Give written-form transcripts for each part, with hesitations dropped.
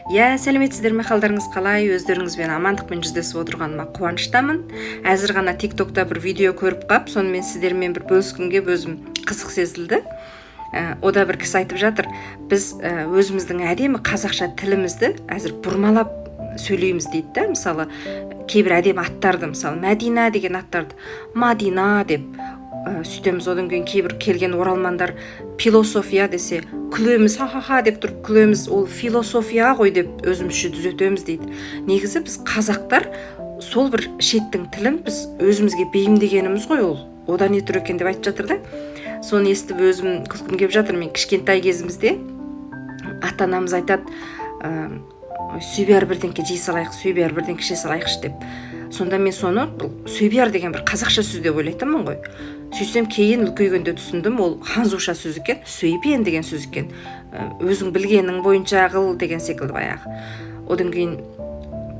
Сәлеметсіздер ме, қалдарыңыз қалай? Өздеріңізбен амандықпен жүздесіп отырғаныма қуаныштамын. Әзір ғана TikTokта бір видео көріп қап, сонымен сіздермен бір бөліскімге өзім қызық сезілді. Ода бір кісі айтып жатыр, біз өзіміздің әдемі қазақша тілімізді әзір бұрмалап сөйлейміз дейді да. Мысалы, кейбір әдемі аттарды, мысалы Мәдина деген аттарды Мадина деп сөйтеміз. Одан кейін кейбір келген оралмандар философия десе күлеміз, ха-ха-ха деп тұрып күлеміз, ол философия ғой деп өзімізше түзетеміз дейді. Негізі біз қазақтар сол бір шеттің тілін біз өзімізге бейімдегеніміз ғой, ол одан не тұр екен деп айтып жатыр да. Соны естіп өзім күлкім келіп жатыр. Мен кішкентай кезімізде ата-анамыз айтады, сүйбияр бірдеңке жей салайық, сүйбияр бірдеңке іше салайықшы деп. Сонда мен соны сүйбияр деген бір қазақша сөз деп ойлайтынмын ғой. Сөйтсем кейін үлкейгенде түсіндім, ол ханзуша сөз екен, сөйбен деген сөз екен. Өзің білгенің бойынша қыл деген секілді баяғы. Одан кейін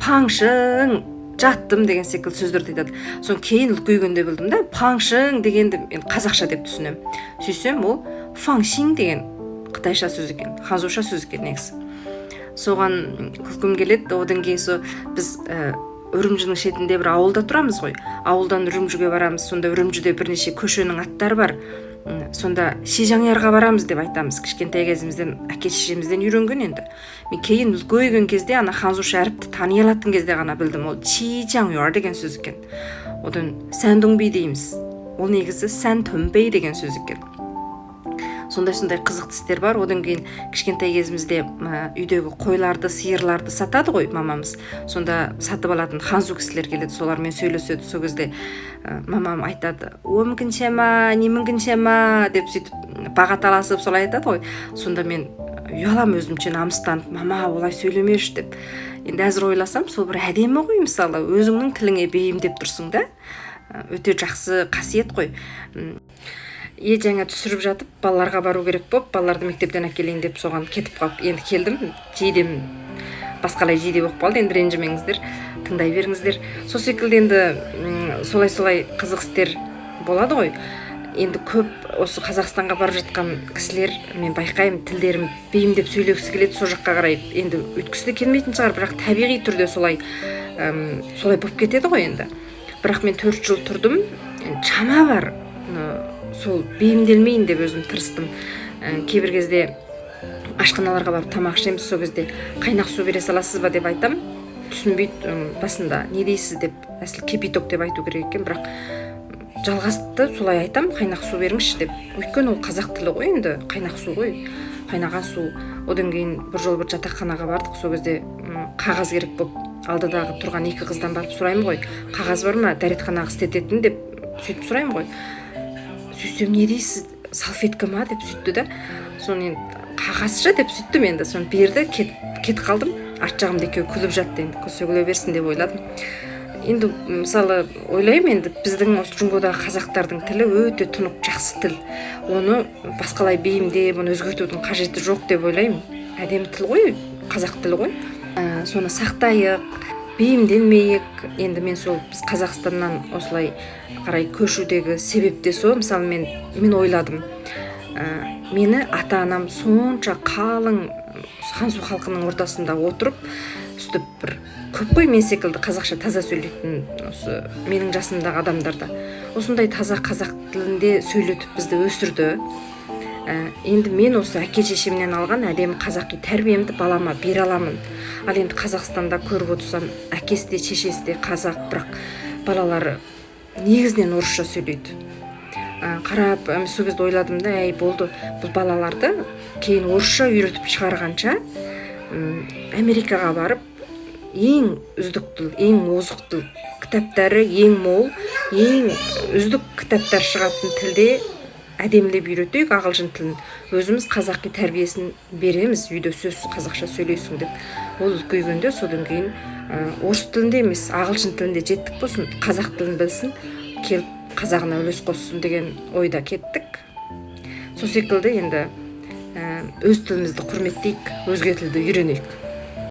паңшың, жаттым деген секілді сөздерді айтады. Соны кейін үлкейгенде білдім да, паңшың дегенді мен қазақша деп түсінем. Сөйтсем ол фаңшин деген қытайша сөз екен, ханзуша сөз екен негізі. Соған күлкім келеді. Одан кейін біз Үрімжінің шетінде бір ауылда тұрамыз ғой. Ауылдан Үрімжіге барамыз. Сонда Үрімжіде бірнеше көшенің аттары бар. Сонда Шижаңярға барамыз деп айтамыз. Кішкентай кезімізден, әке-шешемізден үйренген енді. Мен кейін үлкейген кезде ана ханзуша әріпті тани алатын кезде ғана білдім. Ол Шижаңяр деген сөз екен. Одан Сәндіңбей дейміз. Ол негізі Сәнтөнбей деген сөз екен. Сондай қызықты істер бар. Одан кейін кішкентай кезімізде үйдегі қойларды, сиырларды сатады ғой мамамыз. Сонда сатып алатын ханзу кісілер келеді, солармен сөйлеседі. Сол кезде мамам айтады, өмгіншема, немінгіншема деп сөйтіп баға таласып солай айтады ғой. Сонда мен ұялам өзімше намыстанып, мама олай сөйлемеші деп. Енді әзір ойласам, сол бір әдемі ғой, мысалы өзіңнің тіліңе бейімдеп тұрсың да. Өте жақсы қасиет қой. Жаңа түсіріп жатып, балаларға бару керек болып, балаларды мектептен әкелейін деп соған кетіп қалып, енді келдім. Жейдем басқалай жейде болып қалды, енді ренжімеңіздер, тыңдай беріңіздер. Сол секілді енді солай қызық істер болады ғой. Енді көп осы Қазақстанға барып жатқан кісілер, мен байқаймын, тілдерім бейімдеп сөйлегісі келеді, сол жаққа қарай енді өткісі де келмейтін шығар, бірақ табиғи түрде солай болып кетеді ғой енді. Бірақ мен 4 жыл тұрдым, шама бар. Сол бейімделмейін деп өзім тырыстым. Кейбір кезде ашханаларға барып тамақ ішеміз, сол кезде қайнақ су бере саласыз ба деп айтам. Түсінбейді басында, не дейсіз деп, әсіл кипяток деп айту керек екен, бірақ жалғасты солай айтам, қайнақ су беріңізші деп. Өйткені ол қазақ тілі ғой енді, қайнақ су ғой, қайнаған су. Одан кейін бір жол бір жатақханаға бардық, сол кезде қағаз керек болып, алдыдағы тұрған 2 қыздан барып сұраймын ғой, қағаз бар ма, дәретханаға істететін деп сөйтіп сұраймын ғой. Сөйтсем, не дейсіз, салфетка ма деп сөйтті да. Соны қағазшы деп сөйттім енді. Соны берді, кет қалдым. Арт жағымда екеуі күліп жатты, енді сөйлей берсін деп ойладым. Енді мысалы ойлаймын, енді біздің осы Жұңғодағы қазақтардың тілі өте тұнық, жақсы тіл. Оны басқалай бейімдеп, оны өзгертудің қажеті жоқ деп ойлаймын. Әдемі тіл ғой, қазақ тілі ғой. Соны сақтайық, бейімделмейік. Енді мен сол біз Қазақстаннан осылай қарай көшудегі себеп те сол. Мысалы мен ойладым, мені ата-анам сонша қалың ханзу халқының ортасында отырып, сөйтіп бір көп қой мен секілді қазақша таза сөйлейтін осы менің жасымдағы адамдарда. Осындай таза қазақ тілінде сөйлетіп бізді өсірді. Енді мен осы әке-шешемнен алған әдемі қазақи тәрбиемді балама бере аламын. Ал енді Қазақстанда көріп отырсам, әкесі де шешесі де қазақ, бірақ балалары негізінен орысша сөйлейді. Қарап, сол кезде ойладым да, болды, бұл балаларды кейін орысша үйретіп шығарғанша Америкаға барып, ең үздік тіл, ең озық тіл, кітаптары ең мол, ең үздік кітаптар шығатын тілде әдемілеп үйретейік ағылшын тілін. Өзіміз қазақи тәрбиесін береміз, үйде сөз қазақша сөйлейсің деп. Ол үлкейгенде содан кейін орыс тілінде емес, ағылшын тілінде жеттік болсын, қазақ тілін білсін, келіп қазағына үлес қоссын деген ойда кеттік. Сол секілді енді өз тілімізді құрметтейік, өзге тілді үйренейік.